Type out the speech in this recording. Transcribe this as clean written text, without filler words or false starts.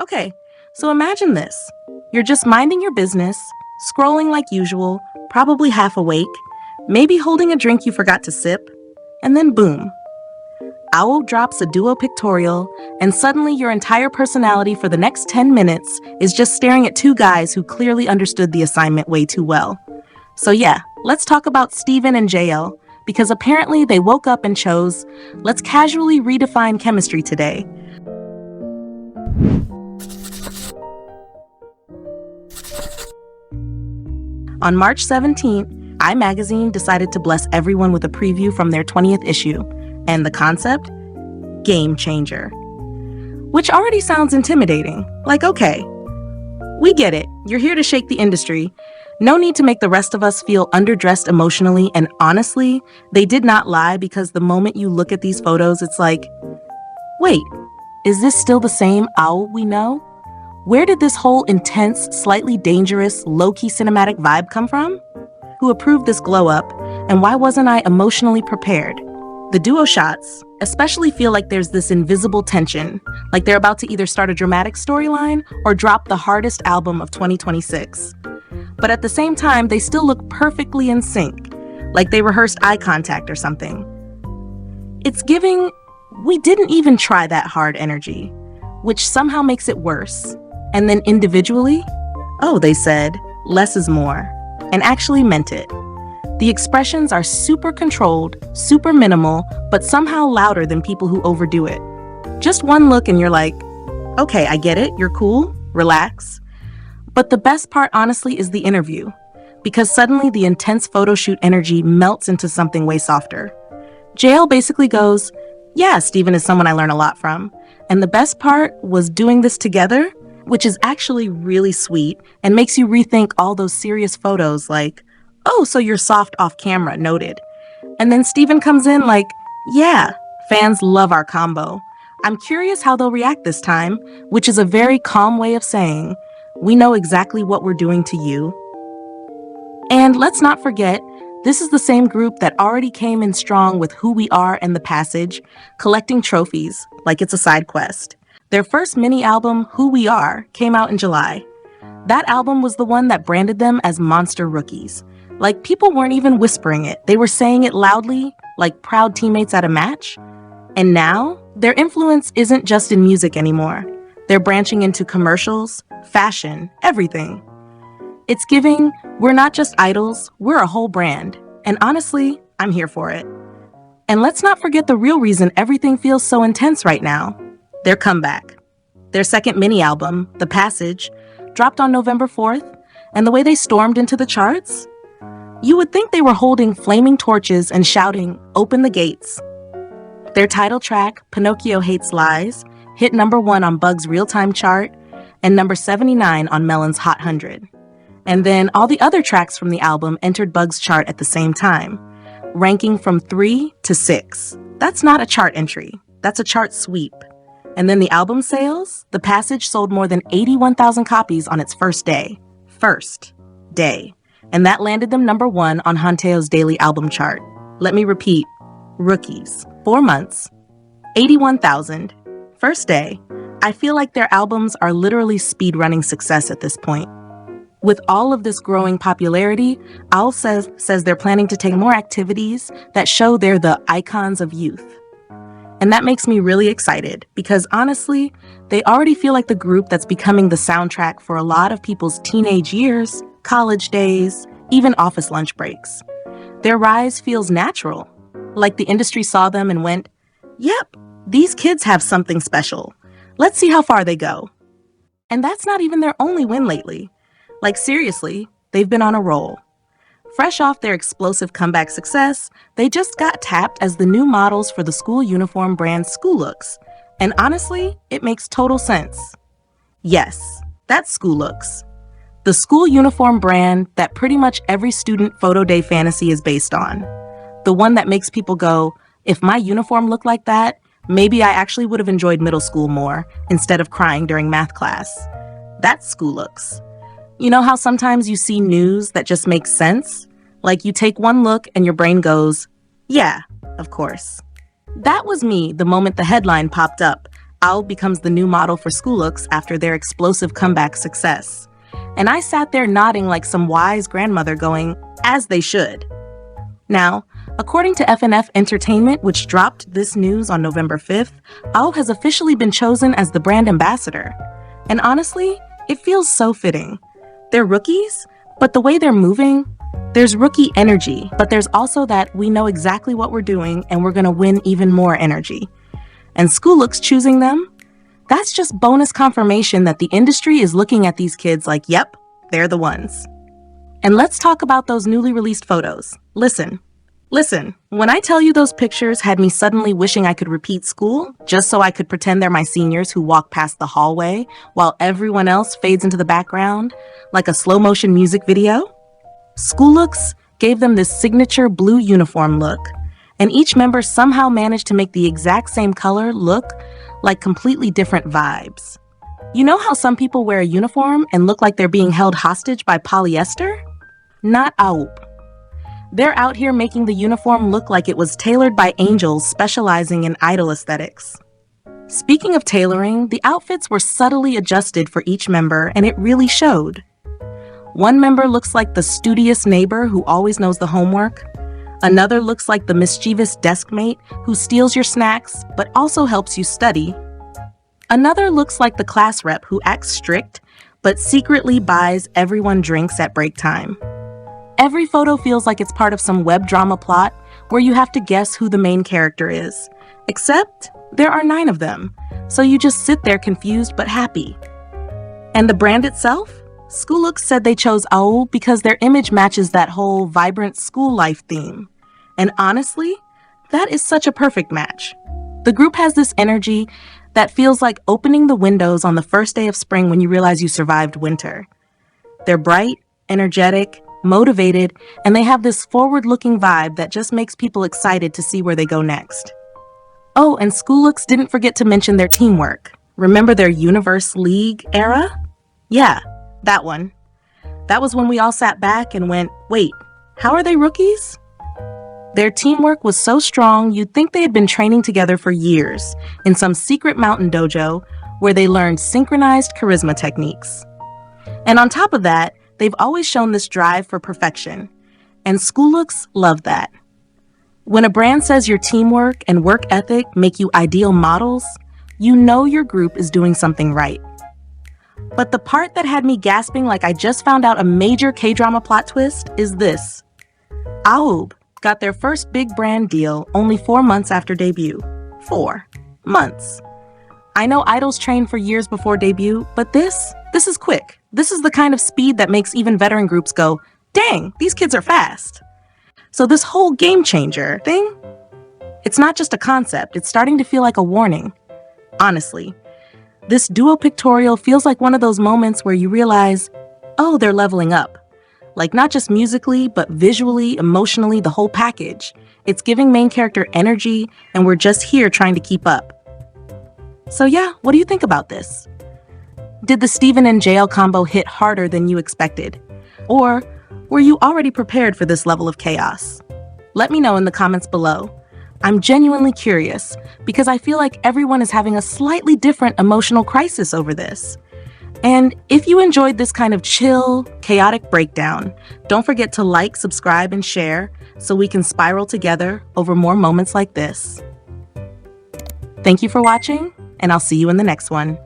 Okay, so imagine this. You're just minding your business, scrolling like usual, probably half awake, maybe holding a drink you forgot to sip, and then boom. Owl drops a duo pictorial, and suddenly your entire personality for the next 10 minutes is just staring at two guys who clearly understood the assignment way too well. So yeah, let's talk about Steven and JL, because apparently they woke up and chose, let's casually redefine chemistry today. On March 17th, iMagazine decided to bless everyone with a preview from their 20th issue, and the concept? Game changer. Which already sounds intimidating. Like, okay, we get it. You're here to shake the industry. No need to make the rest of us feel underdressed emotionally, and honestly, they did not lie, because the moment you look at these photos, it's like, wait, is this still the same Owl we know? Where did this whole intense, slightly dangerous, low-key cinematic vibe come from? Who approved this glow-up, and why wasn't I emotionally prepared? The duo shots especially feel like there's this invisible tension, like they're about to either start a dramatic storyline or drop the hardest album of 2026. But at the same time, they still look perfectly in sync, like they rehearsed eye contact or something. It's giving, we didn't even try that hard energy, which somehow makes it worse. And then individually, oh, they said, less is more, and actually meant it. The expressions are super controlled, super minimal, but somehow louder than people who overdo it. Just one look and you're like, okay, I get it, you're cool, relax. But the best part, honestly, is the interview, because suddenly the intense photo shoot energy melts into something way softer. JL basically goes, yeah, Steven is someone I learn a lot from. And the best part was doing this together, which is actually really sweet and makes you rethink all those serious photos like, oh, so you're soft off camera, noted. And then Steven comes in like, yeah, fans love our combo. I'm curious how they'll react this time, which is a very calm way of saying, we know exactly what we're doing to you. And let's not forget, this is the same group that already came in strong with Who We Are and The Passage, collecting trophies like it's a side quest. Their first mini-album, Who We Are, came out in July. That album was the one that branded them as monster rookies. Like, people weren't even whispering it. They were saying it loudly, like proud teammates at a match. And now, their influence isn't just in music anymore. They're branching into commercials, fashion, everything. It's giving, we're not just idols, we're a whole brand. And honestly, I'm here for it. And let's not forget the real reason everything feels so intense right now. Their comeback. Their second mini-album, The Passage, dropped on November 4th, and the way they stormed into the charts? You would think they were holding flaming torches and shouting, "Open the gates." Their title track, Pinocchio Hates Lies, hit #1 on Bug's real-time chart and number 79 on Melon's Hot 100. And then all the other tracks from the album entered Bug's chart at the same time, ranking from 3 to 6. That's not a chart entry, that's a chart sweep. And then the album sales, The Passage sold more than 81,000 copies on its first day. First day. And that landed them #1 on Hanteo's daily album chart. Let me repeat, rookies, 4 months, 81,000, first day. I feel like their albums are literally speedrunning success at this point. With all of this growing popularity, Owl says they're planning to take more activities that show they're the icons of youth. And that makes me really excited, because honestly, they already feel like the group that's becoming the soundtrack for a lot of people's teenage years, college days, even office lunch breaks. Their rise feels natural, like the industry saw them and went, yep, these kids have something special. Let's see how far they go. And that's not even their only win lately. Like, seriously, they've been on a roll. Fresh off their explosive comeback success, they just got tapped as the new models for the school uniform brand School Looks. And honestly, it makes total sense. Yes, that's School Looks. The school uniform brand that pretty much every student photo day fantasy is based on. The one that makes people go, if my uniform looked like that, maybe I actually would have enjoyed middle school more instead of crying during math class. That's School Looks. You know how sometimes you see news that just makes sense? Like you take one look and your brain goes, yeah, of course. That was me the moment the headline popped up, AHOF becomes the new model for school looks after their explosive comeback success. And I sat there nodding like some wise grandmother going, as they should. Now, according to FNF Entertainment, which dropped this news on November 5th, AHOF has officially been chosen as the brand ambassador. And honestly, it feels so fitting. They're rookies, but the way they're moving, there's rookie energy, but there's also that we know exactly what we're doing and we're gonna win even more energy. And School Looks choosing them, that's just bonus confirmation that the industry is looking at these kids like, yep, they're the ones. And let's talk about those newly released photos. Listen, when I tell you those pictures had me suddenly wishing I could repeat school just so I could pretend they're my seniors who walk past the hallway while everyone else fades into the background like a slow motion music video. School Looks gave them this signature blue uniform look, and each member somehow managed to make the exact same color look like completely different vibes. You know how some people wear a uniform and look like they're being held hostage by polyester? Not AHOF. They're out here making the uniform look like it was tailored by angels specializing in idol aesthetics. Speaking of tailoring, the outfits were subtly adjusted for each member, and it really showed. One member looks like the studious neighbor who always knows the homework. Another looks like the mischievous desk mate who steals your snacks but also helps you study. Another looks like the class rep who acts strict but secretly buys everyone drinks at break time. Every photo feels like it's part of some web drama plot where you have to guess who the main character is. Except there are 9 of them, so you just sit there confused but happy. And the brand itself? School Looks said they chose AHOF because their image matches that whole vibrant school life theme. And honestly, that is such a perfect match. The group has this energy that feels like opening the windows on the first day of spring when you realize you survived winter. They're bright, energetic, motivated, and they have this forward-looking vibe that just makes people excited to see where they go next. Oh, and School Looks didn't forget to mention their teamwork. Remember their Universe League era? Yeah, that one. That was when we all sat back and went, wait, how are they rookies? Their teamwork was so strong you'd think they had been training together for years in some secret mountain dojo where they learned synchronized charisma techniques. And on top of that, they've always shown this drive for perfection, and School Looks love that. When a brand says your teamwork and work ethic make you ideal models, you know your group is doing something right. But the part that had me gasping like I just found out a major K-drama plot twist is this. AHOF got their first big brand deal only 4 months after debut. 4 months. I know idols train for years before debut, but this is quick. This is the kind of speed that makes even veteran groups go, dang, these kids are fast. So this whole game changer thing, it's not just a concept, it's starting to feel like a warning. Honestly, this duo pictorial feels like one of those moments where you realize, oh, they're leveling up. Like not just musically, but visually, emotionally, the whole package. It's giving main character energy, and we're just here trying to keep up. So yeah, what do you think about this? Did the Steven and JL combo hit harder than you expected? Or were you already prepared for this level of chaos? Let me know in the comments below. I'm genuinely curious because I feel like everyone is having a slightly different emotional crisis over this. And if you enjoyed this kind of chill, chaotic breakdown, don't forget to like, subscribe, and share so we can spiral together over more moments like this. Thank you for watching, and I'll see you in the next one.